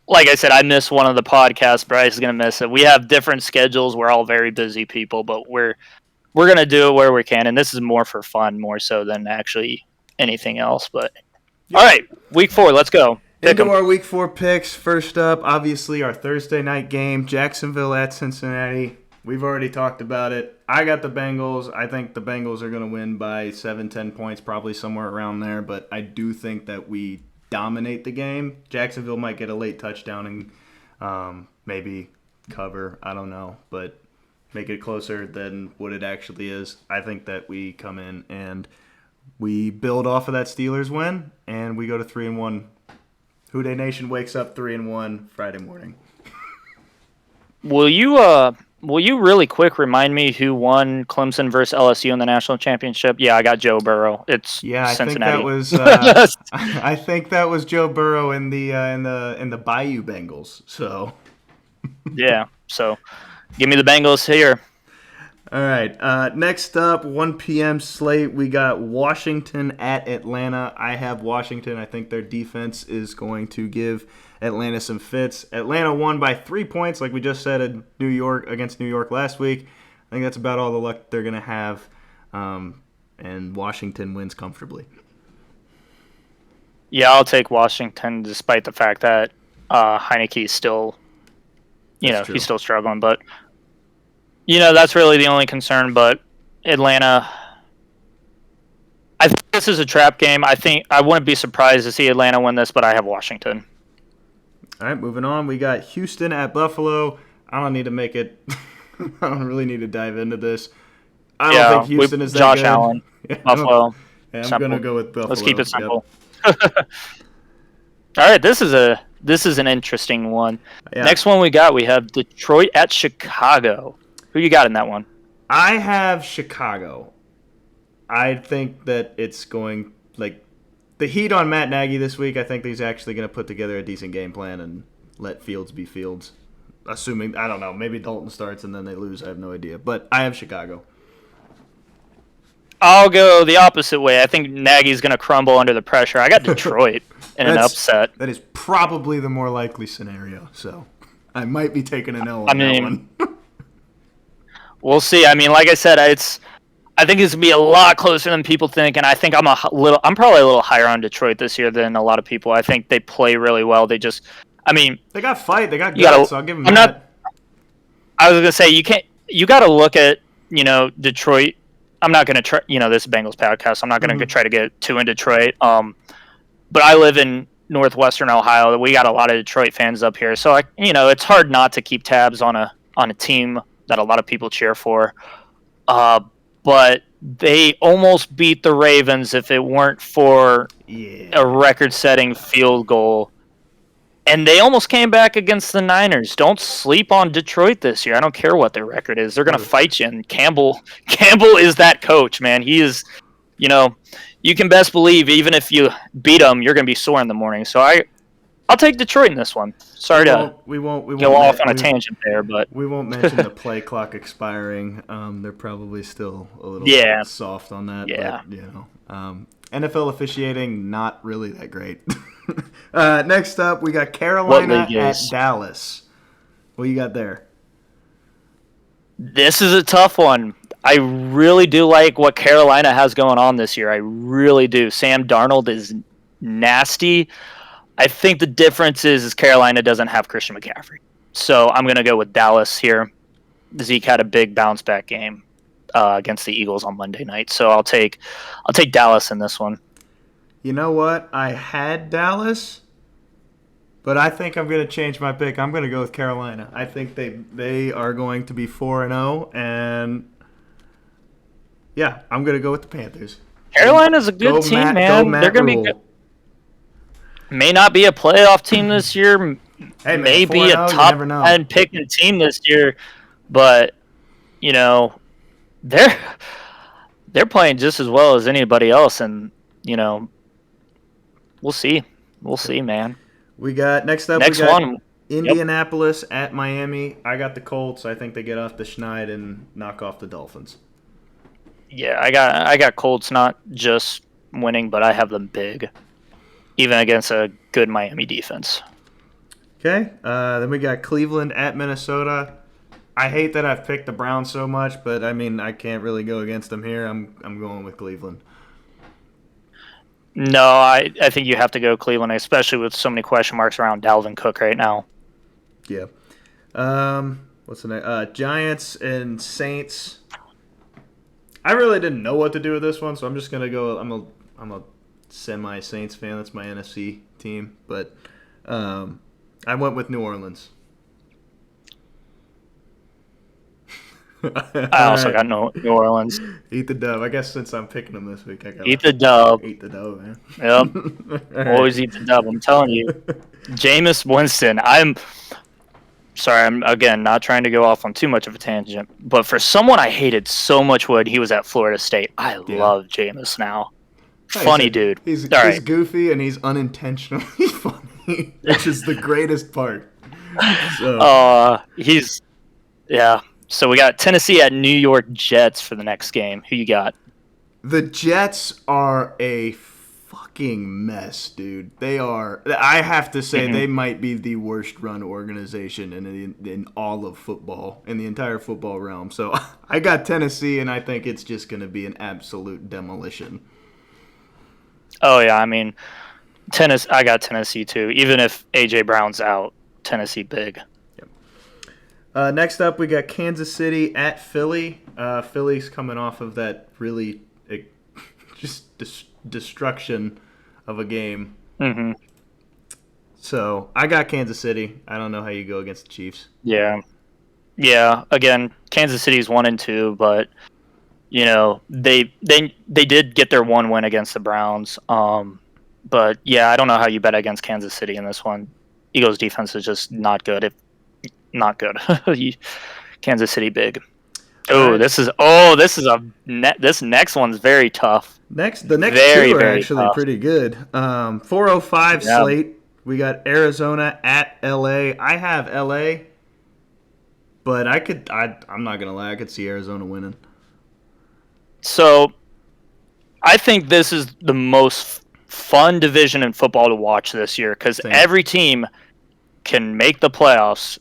Like I said, I missed one of the podcasts. Bryce is gonna miss it. We have different schedules. We're all very busy people, but we're gonna do it where we can, and this is more for fun, more so than actually anything else. But all right, week 4, let's go. Into our week 4 picks. First up, obviously our Thursday night game, Jacksonville at Cincinnati. We've already talked about it. I got the Bengals. I think the Bengals are going to win by 7-10 points, probably somewhere around there. But I do think that we dominate the game. Jacksonville might get a late touchdown and maybe cover. I don't know. But make it closer than what it actually is. I think that we come in and we build off of that Steelers win, and we go to 3-1. Houday Nation wakes up 3-1 Friday morning. Will you really quick remind me who won Clemson versus LSU in the national championship? Yeah, I got Joe Burrow. It's Cincinnati. I think that was Joe Burrow in the Bayou Bengals. So yeah. So give me the Bengals here. All right. Next up, 1 p.m. slate. We got Washington at Atlanta. I have Washington. I think their defense is going to give Atlanta some fits. Atlanta won by 3 points, like we just said, against New York last week. I think that's about all the luck they're going to have and Washington wins comfortably. Yeah, I'll take Washington despite the fact that Heineke's still, he's still struggling. But, that's really the only concern. But Atlanta, I think this is a trap game. I think I wouldn't be surprised to see Atlanta win this, but I have Washington. All right, moving on. We got Houston at Buffalo. I don't need to make it. I don't really need to dive into this. I don't think Houston is that Josh good. Allen, Buffalo. I'm going to go with Buffalo. Let's keep it simple. Yep. All right, this is an interesting one. Yeah. Next one we have Detroit at Chicago. Who you got in that one? I have Chicago. I think that it's going the heat on Matt Nagy this week. I think he's actually going to put together a decent game plan and let Fields be Fields. Assuming, I don't know, maybe Dalton starts and then they lose. I have no idea. But I have Chicago. I'll go the opposite way. I think Nagy's going to crumble under the pressure. I got Detroit in an upset. That is probably the more likely scenario. So I might be taking an L on that one. We'll see. I mean, like I said, I think it's going to be a lot closer than people think, and I think I'm probably a little higher on Detroit this year than a lot of people. I think they play really well. They got fight. They got guts, so I'll give them that. I was going to say, you got to look at, Detroit. I'm not going to try, this is Bengals podcast. I'm not going to try to get too in Detroit. But I live in northwestern Ohio. We got a lot of Detroit fans up here. So, it's hard not to keep tabs on a team that a lot of people cheer for. But they almost beat the Ravens if it weren't for a record-setting field goal. And they almost came back against the Niners. Don't sleep on Detroit this year. I don't care what their record is. They're going to fight you. And Campbell is that coach, man. He is, you can best believe even if you beat him, you're going to be sore in the morning. So I'll take Detroit in this one. Sorry to go off on a tangent there, but we won't mention the play clock expiring. They're probably still a little soft on that. Yeah. But, NFL officiating, not really that great. Next up, we got Carolina at Dallas. What you got there? This is a tough one. I really do like what Carolina has going on this year. I really do. Sam Darnold is nasty. I think the difference is Carolina doesn't have Christian McCaffrey. So I'm going to go with Dallas here. Zeke had a big bounce back game against the Eagles on Monday night. So I'll take Dallas in this one. You know what? I had Dallas, but I think I'm going to change my pick. I'm going to go with Carolina. I think they are going to be 4-0, and yeah, I'm going to go with the Panthers. Carolina's a good team, man. They're going to be good. May not be a playoff team this year. Hey, man, may be a top 10 picking team this year, but they're playing just as well as anybody else, and we'll see. We'll see, man. We got next one. Indianapolis at Miami. I got the Colts. I think they get off the schneid and knock off the Dolphins. Yeah, I got Colts not just winning, but I have them big, even against a good Miami defense. Okay. Then we got Cleveland at Minnesota. I hate that I've picked the Browns so much, but I mean I can't really go against them here. I'm going with Cleveland. No, I think you have to go Cleveland, especially with so many question marks around Dalvin Cook right now. Yeah. What's the next? Giants and Saints. I really didn't know what to do with this one, so I'm just gonna go. I'm a semi-Saints fan. That's my NFC team, but I went with New Orleans. I also got New Orleans. Eat the dub. I guess since I'm picking them this week, I got eat the dub. Eat the dub, man. Yep. Always eat the dub. I'm telling you. Jameis Winston. I'm sorry. I'm again not trying to go off on too much of a tangent, but for someone I hated so much when he was at Florida State, I love Jameis now. Funny dude. He's goofy and he's unintentionally funny, which is the greatest part. So. So we got Tennessee at New York Jets for the next game. Who you got? The Jets are a fucking mess, dude. They are. I have to say, they might be the worst run organization in all of football, in the entire football realm. So I got Tennessee, and I think it's just going to be an absolute demolition. Oh yeah, I mean, I got Tennessee too. Even if AJ Brown's out, Tennessee big. Next up, we got Kansas City at Philly. Philly's coming off of that really just destruction of a game. Mm-hmm. So I got Kansas City. I don't know how you go against the Chiefs. Yeah. Again, Kansas City's 1-2, but they did get their one win against the Browns. But yeah, I don't know how you bet against Kansas City in this one. Eagles defense is just not good. Not good. Kansas City big. This next one's very tough. The next two are actually tough. Pretty good. 4:05 slate. We got Arizona at LA. I have LA, but I'm not gonna lie, I could see Arizona winning. So, I think this is the most fun division in football to watch this year because every team can make the playoffs.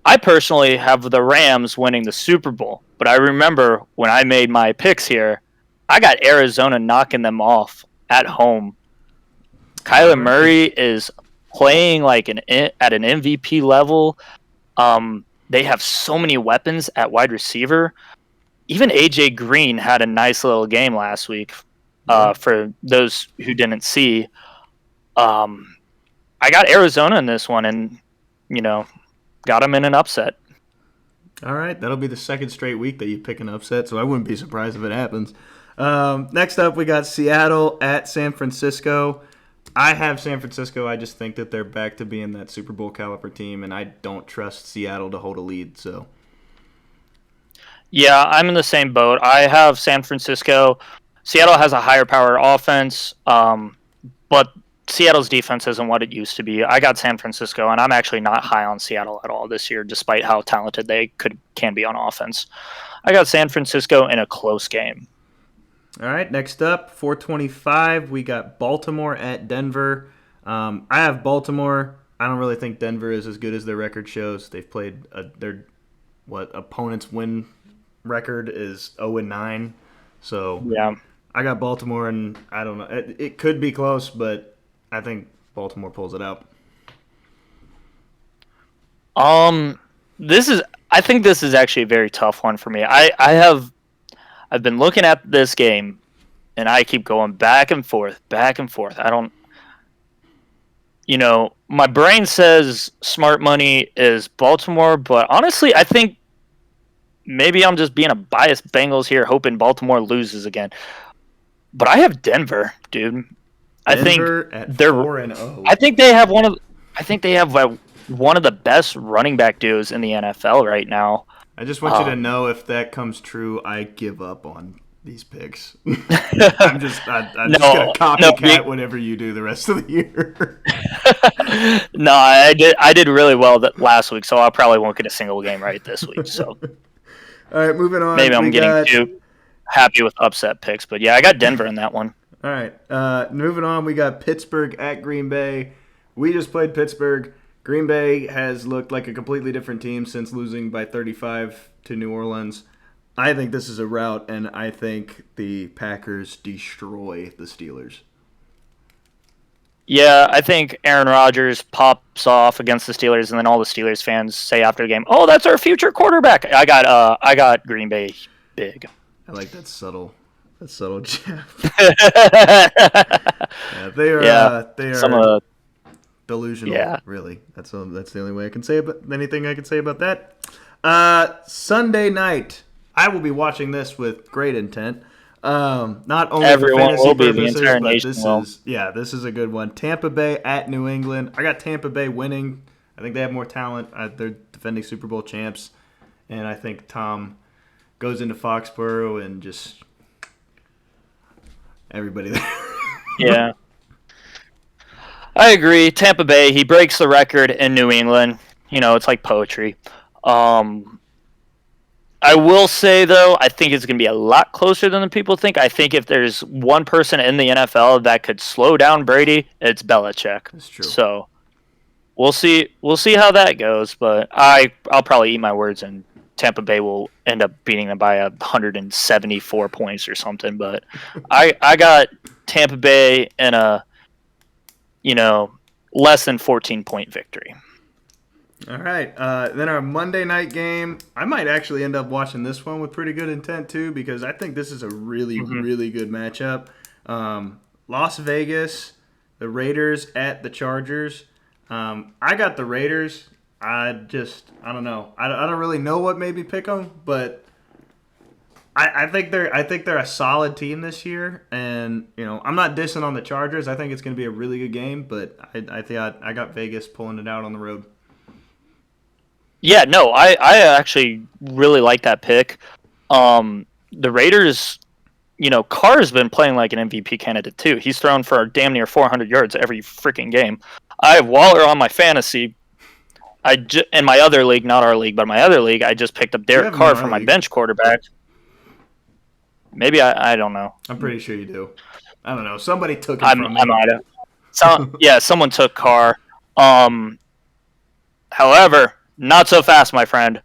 I personally have the Rams winning the Super Bowl, but I remember when I made my picks here, I got Arizona knocking them off at home. Kyler Murray is playing like at an MVP level. They have so many weapons at wide receiver. Even AJ Green had a nice little game last week. For those who didn't see, I got Arizona in this one, and got them in an upset. All right, that'll be the second straight week that you pick an upset, so I wouldn't be surprised if it happens. Next up, we got Seattle at San Francisco. I have San Francisco. I just think that they're back to being that Super Bowl caliber team, and I don't trust Seattle to hold a lead. So, yeah, I'm in the same boat. I have San Francisco. Seattle has a higher power offense, but Seattle's defense isn't what it used to be. I got San Francisco, and I'm actually not high on Seattle at all this year, despite how talented they can be on offense. I got San Francisco in a close game. All right, next up, 4:25, we got Baltimore at Denver. I have Baltimore. I don't really think Denver is as good as their record shows. They've played their opponent's win record is 0-9. So yeah, I got Baltimore, and I don't know. It could be close, but I think Baltimore pulls it out. I think this is actually a very tough one for me. I've been looking at this game, and I keep going back and forth. My brain says smart money is Baltimore, but honestly, I think maybe I'm just being a biased Bengals here, hoping Baltimore loses again. But I have Denver, dude. I think they're 4-0. I think they have one of the best running back duos in the NFL right now. I just want you to know, if that comes true, I give up on these picks. I'm just gonna copycat whatever you do the rest of the year. No, I did really well last week, so I probably won't get a single game right this week. So, all right, moving on. Maybe I'm getting too happy with upset picks, but yeah, I got Denver in that one. All right, moving on. We got Pittsburgh at Green Bay. We just played Pittsburgh. Green Bay has looked like a completely different team since losing by 35 to New Orleans. I think this is a rout, and I think the Packers destroy the Steelers. Yeah, I think Aaron Rodgers pops off against the Steelers, and then all the Steelers fans say after the game, "Oh, that's our future quarterback." I got Green Bay big. I like that subtle jab. They are delusional. Yeah. Really. That's the only way I can say anything I can say about that. Sunday night, I will be watching this with great intent. Not only everyone for fantasy will be, purposes, the entire but nation will. This is a good one. Tampa Bay at New England. I got Tampa Bay winning. I think they have more talent. They're defending Super Bowl champs, and I think Tom goes into Foxborough and just everybody there. Yeah. I agree. Tampa Bay, he breaks the record in New England. It's like poetry. I will say, though, I think it's going to be a lot closer than the people think. I think if there's one person in the NFL that could slow down Brady, it's Belichick. That's true. So we'll see. We'll see how that goes. But I'll probably eat my words, and Tampa Bay will end up beating them by 174 points or something. But I got Tampa Bay in a less than 14-point victory. All right. Then our Monday night game, I might actually end up watching this one with pretty good intent too, because I think this is a really, really good matchup. Las Vegas, the Raiders at the Chargers. I got the Raiders. I don't know. I don't really know what made me pick them, but I think they're a solid team this year, and I'm not dissing on the Chargers. I think it's going to be a really good game, but I got Vegas pulling it out on the road. Yeah, no, I actually really like that pick. The Raiders, Carr's been playing like an MVP candidate too. He's thrown for damn near 400 yards every freaking game. I have Waller on my fantasy. In my other league, not our league, but my other league, I just picked up Derek Carr for my bench quarterback. Maybe I don't know. I'm pretty sure you do. I don't know. Somebody took it from me. I might have. Someone took Carr. However, not so fast, my friend.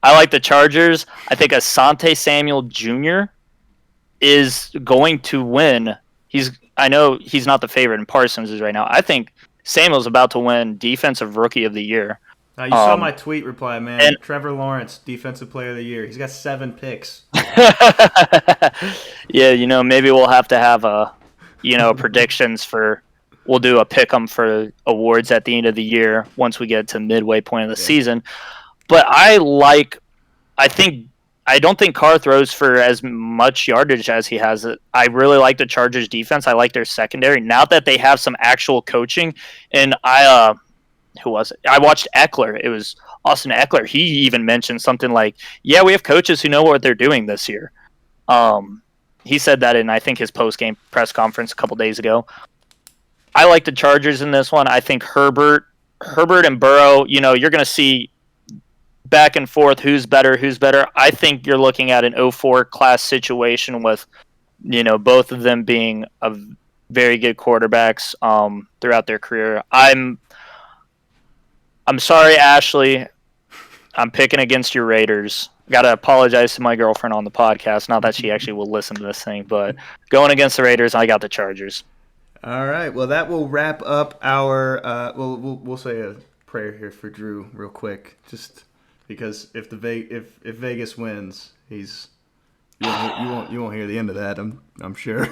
I like the Chargers. I think Asante Samuel Jr. is going to win. I know he's not the favorite, and Parsons is right now. I think Samuel's about to win Defensive Rookie of the Year. You saw my tweet reply, man. Trevor Lawrence, Defensive Player of the Year. He's got 7 picks. Yeah, maybe we'll have to have predictions for. We'll do a pick 'em for awards at the end of the year once we get to midway point of the season. But I don't think Carr throws for as much yardage as he has. I really like the Chargers defense. I like their secondary. Now that they have some actual coaching, and who was it? I watched Eckler. It was Austin Eckler. He even mentioned something like, "Yeah, we have coaches who know what they're doing this year." He said that in, I think, his post-game press conference a couple days ago. I like the Chargers in this one. I think Herbert and Burrow, you're going to see back and forth who's better. I think you're looking at an 0-4 class situation with, both of them being very good quarterbacks throughout their career. I'm sorry, Ashley. I'm picking against your Raiders. Got to apologize to my girlfriend on the podcast. Not that she actually will listen to this thing, but going against the Raiders, I got the Chargers. All right. Well, that will wrap up our. We'll say a prayer here for Drew real quick, just because if Vegas wins, you won't hear the end of that. I'm sure.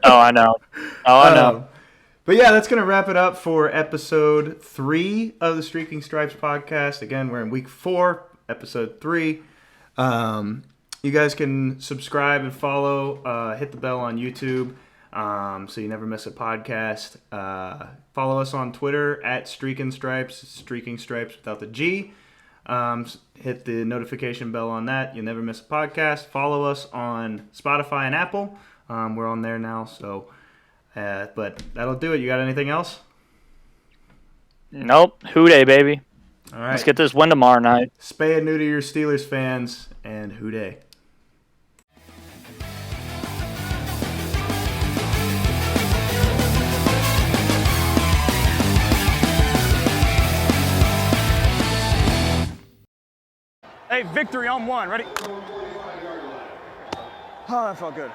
I know. I know. But yeah, that's gonna wrap it up for episode 3 of the Streaking Stripes podcast. Again, we're in week 4, episode 3. You guys can subscribe and follow. Hit the bell on YouTube. So you never miss a podcast. Follow us on Twitter at Streaking Stripes. Streaking Stripes without the G. Hit the notification bell on that. You'll never miss a podcast. Follow us on Spotify and Apple. We're on there now. So, but that'll do it. You got anything else? Nope. Hooday, baby. All right. Let's get this win tomorrow night. Spay and neuter your Steelers fans, and hooday. Hey, victory on 1. Ready? Oh, that felt good.